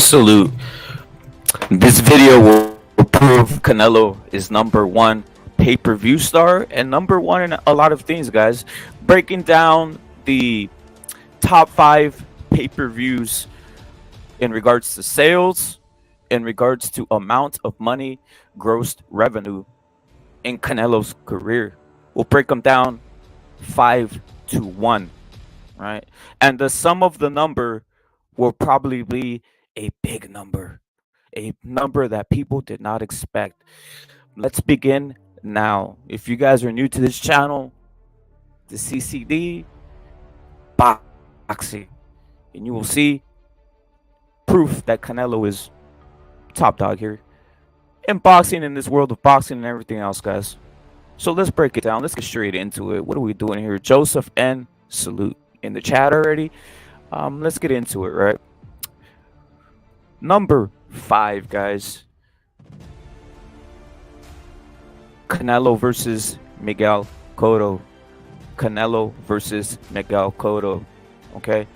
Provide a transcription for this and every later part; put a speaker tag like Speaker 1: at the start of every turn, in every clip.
Speaker 1: Salute. This video will prove Canelo is #1 pay-per-view star and #1 in a lot of things, guys. Breaking down the top 5 pay-per-views in regards to sales, in regards to amount of money, gross revenue in Canelo's career. We'll break them down 5 to 1, right? And the sum of the number will probably be a big number, a number that people did not expect. Let's begin now. If you guys are new to this channel, the CCD boxing, and you will see proof that Canelo is top dog here in boxing, in this world of boxing and everything else, guys. So let's break it down. Let's get straight into it. What are we doing here? Joseph N. Salute in the chat already. Let's get into it, right? Number 5, guys. Canelo versus Miguel Cotto. Canelo versus Miguel Cotto. Okay,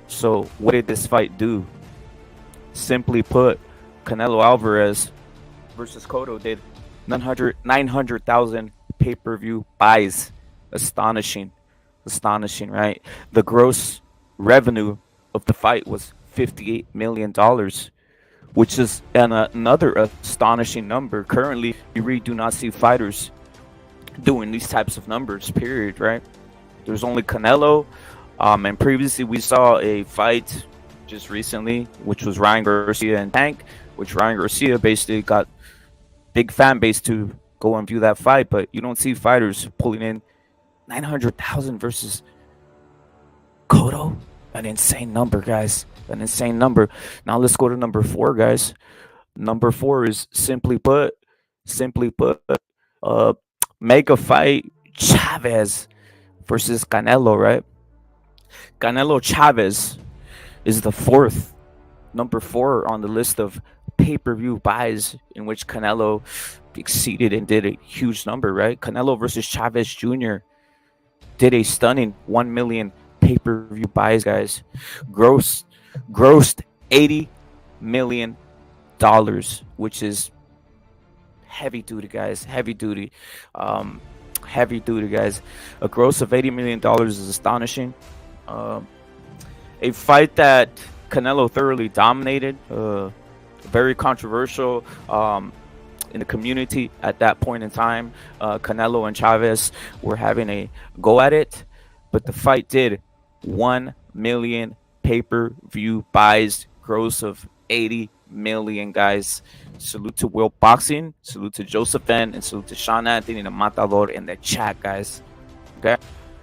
Speaker 1: so what did this fight do? Simply put, Canelo Alvarez versus Cotto did 900,000 pay-per-view buys. Astonishing, right? The gross revenue of the fight was $58 million, which is another astonishing number. Currently, you really do not see fighters doing these types of numbers, period, right? There's only Canelo, and previously we saw a fight just recently, which was Ryan Garcia and Tank, which Ryan Garcia basically got big fan base to go and view that fight, but you don't see fighters pulling in 900,000 versus Cotto. An insane number, guys. An insane number. Now let's go to number 4, guys. Number 4 is simply put, mega fight Chavez versus Canelo, right? Canelo Chavez is the number 4 on the list of pay-per-view buys, in which Canelo exceeded and did a huge number, right? Canelo versus Chavez Jr. did a stunning 1 million pay-per-view buys, guys. Grossed $80 million, which is heavy duty, guys. Heavy duty, guys. A gross of $80 million is astonishing. A fight that Canelo thoroughly dominated. Very controversial in the community at that point in time. Canelo and Chavez were having a go at it, but the fight did 1 million pay-per-view buys, gross of 80 million, guys. Salute to Will Boxing, salute to Joseph N, and salute to Sean Anthony and Matador in the chat, guys. Okay,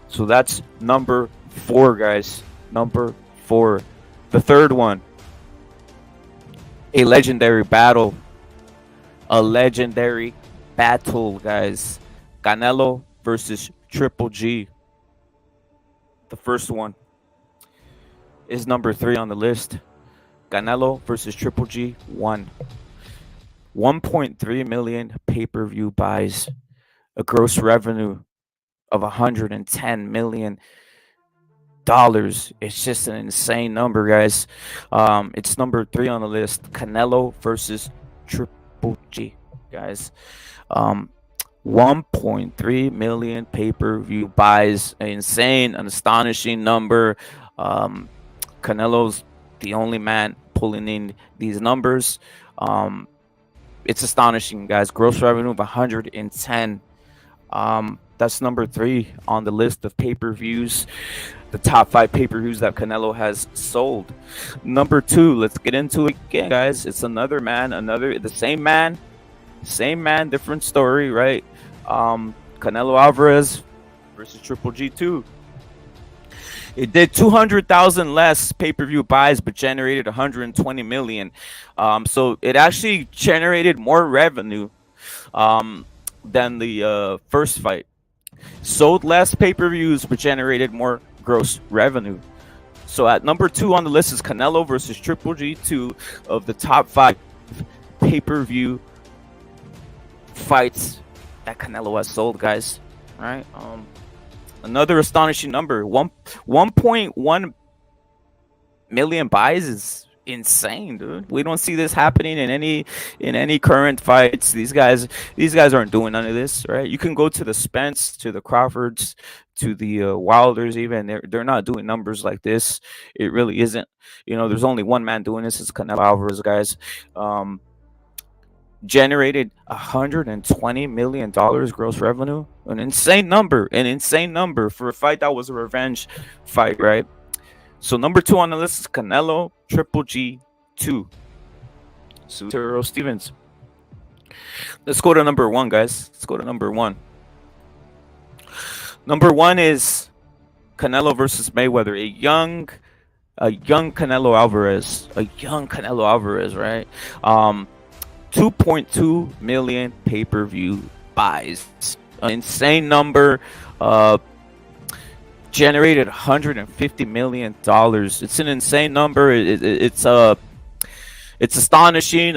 Speaker 1: so that's number 4, guys. Number 4. The third one, a legendary battle. Guys. Canelo versus Triple G. The first one is number 3 on the list. Canelo versus Triple G. 1.3 million pay-per-view buys, a gross revenue of $110 million. It's just an insane number, guys. It's number 3 on the list. Canelo versus Triple G, guys. 1.3 million pay-per-view buys, an astonishing number. Canelo's the only man pulling in these numbers. It's astonishing, guys. Gross revenue of 110. That's number 3 on the list of pay-per-views, the top 5 pay-per-views that Canelo has sold. Number 2, let's get into it again, guys. It's the same man, different story, right? Canelo Alvarez versus Triple G2. It did 200,000 less pay-per-view buys, but generated 120 million. So it actually generated more revenue than the first fight. Sold less pay-per-views, but generated more gross revenue. So at number 2 on the list is Canelo versus Triple G2 of the top 5 pay-per-view fights that Canelo has sold, guys. All right. Another astonishing number. 1.1 million buys is insane, dude. We don't see this happening in any current fights. These guys aren't doing none of this, right? You can go to the Spence, to the Crawfords, to the Wilders. Even they're not doing numbers like this. It really isn't. There's only one man doing this. It's Canelo Alvarez, guys. Um, Generated $120 million gross revenue. An insane number. An insane number for a fight that was a revenge fight, right? So number 2 on the list is Canelo Triple G 2. Sutero Stevens. Let's go to number 1, guys. Let's go to number 1. Number 1 is Canelo versus Mayweather. A young Canelo Alvarez. A young Canelo Alvarez, right? 2.2 million pay-per-view buys. An insane number. Generated $150 million. It's an insane number. It's astonishing.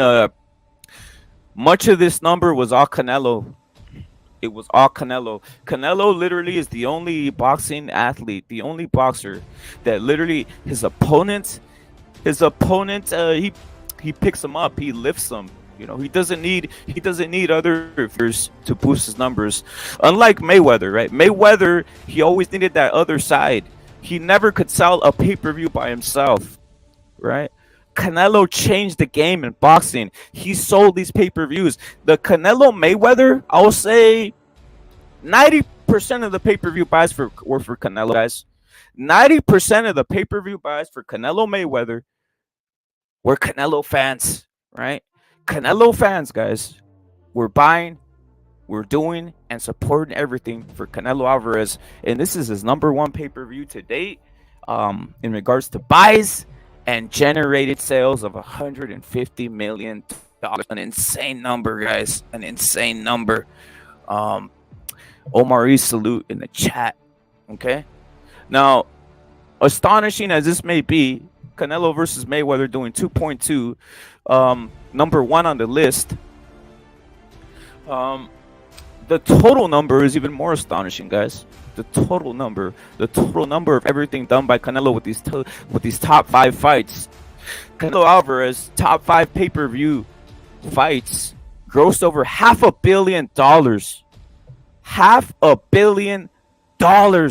Speaker 1: Much of this number was all Canelo. It was all Canelo. Canelo literally is the only boxing athlete, the only boxer that literally his opponent, he picks him up, he lifts him. He doesn't need other figures to boost his numbers. Unlike Mayweather, right? Mayweather, he always needed that other side. He never could sell a pay-per-view by himself, right? Canelo changed the game in boxing. He sold these pay-per-views. The Canelo Mayweather, I'll say 90% of the pay-per-view buys were for Canelo, guys. 90% of the pay-per-view buys for Canelo Mayweather were Canelo fans, right? Canelo fans, guys, we're buying, we're doing, and supporting everything for Canelo Alvarez, and this is his number 1 pay-per-view to date, in regards to buys and generated sales of $150 million. An insane number, guys. An insane number. Omari salute in the chat. Okay. Now, astonishing as this may be, Canelo versus Mayweather doing 2.2. Number 1 on the list. The total number is even more astonishing, guys. The total number of everything done by Canelo with these top 5 fights. Canelo Alvarez top 5 pay-per-view fights grossed over $500 million. $500 million,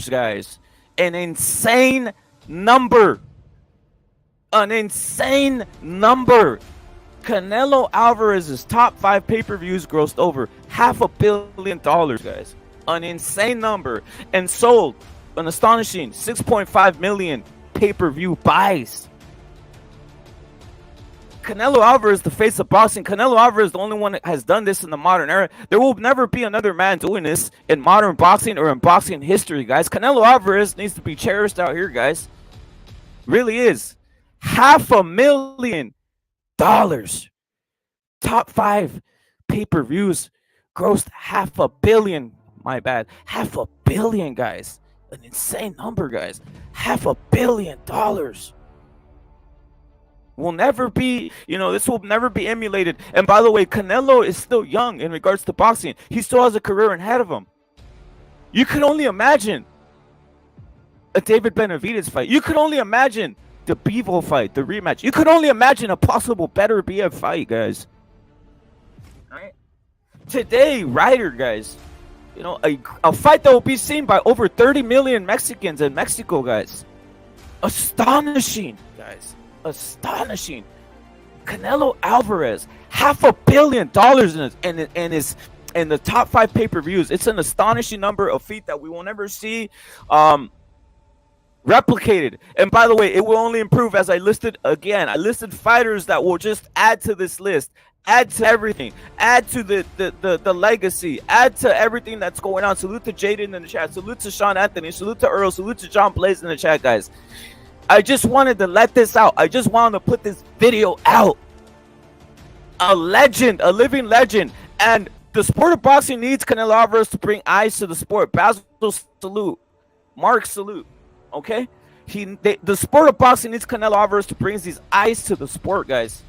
Speaker 1: guys. An insane number. An insane number. Canelo Alvarez's top 5 pay-per-views grossed over $500 million, guys. An insane number. And sold an astonishing 6.5 million pay-per-view buys. Canelo Alvarez, the face of boxing. Canelo Alvarez, the only one that has done this in the modern era. There will never be another man doing this in modern boxing or in boxing history, guys. Canelo Alvarez needs to be cherished out here, guys. Really is. $500 million. Top 5 pay-per-views grossed $500 million. My bad. $500 million, guys. An insane number, guys. $500 million. Will never be, this will never be emulated. And by the way, Canelo is still young in regards to boxing. He still has a career ahead of him. You can only imagine a David Benavidez fight. You can only imagine the Bivol fight, the rematch. You could only imagine a possible better BF fight, guys. Right? Today, Ryder, guys, a fight that will be seen by over 30 million Mexicans in Mexico, guys. Astonishing, guys. Astonishing. Canelo Alvarez, $500 million in the top 5 pay-per-views. It's an astonishing number of feet that we will never see replicated. And by the way, it will only improve as I listed again. I listed fighters that will just add to this list, add to everything, add to the legacy, add to everything that's going on. Salute to Jaden in the chat. Salute to Sean Anthony. Salute to Earl. Salute to John Blaze in the chat, guys. I just wanted to let this out. I just wanted to put this video out. A legend, a living legend. And the sport of boxing needs Canelo Alvarez to bring eyes to the sport. Basil, salute. Mark, salute. Okay? The sport of boxing needs Canelo Alvarez to bring these eyes to the sport, guys.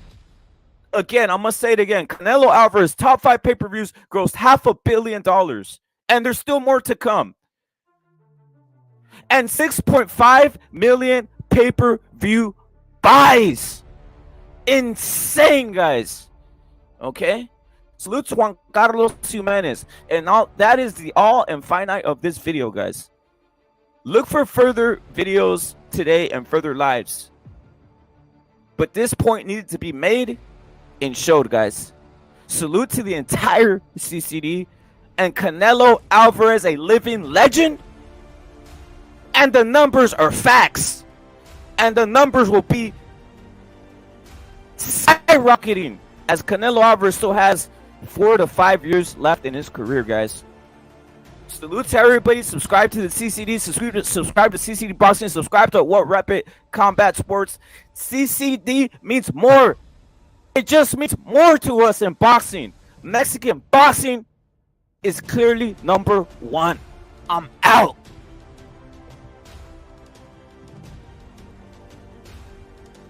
Speaker 1: Again, I'm going to say it again. Canelo Alvarez, top 5 pay-per-views, grossed $500 million. And there's still more to come. And 6.5 million pay-per-view buys. Insane, guys. Okay? Salute to Juan Carlos Jimenez. And all that is the all and finite of this video, guys. Look for further videos today and further lives. But this point needed to be made and showed, guys. Salute to the entire CCD and Canelo Alvarez, a living legend. And the numbers are facts. And the numbers will be skyrocketing as Canelo Alvarez still has 4 to 5 years left in his career, guys. Salute to everybody. Subscribe to the CCD. Subscribe to CCD Boxing. Subscribe to What Rep It Combat Sports. CCD means more. It just means more to us in boxing. Mexican boxing is clearly #1. I'm out.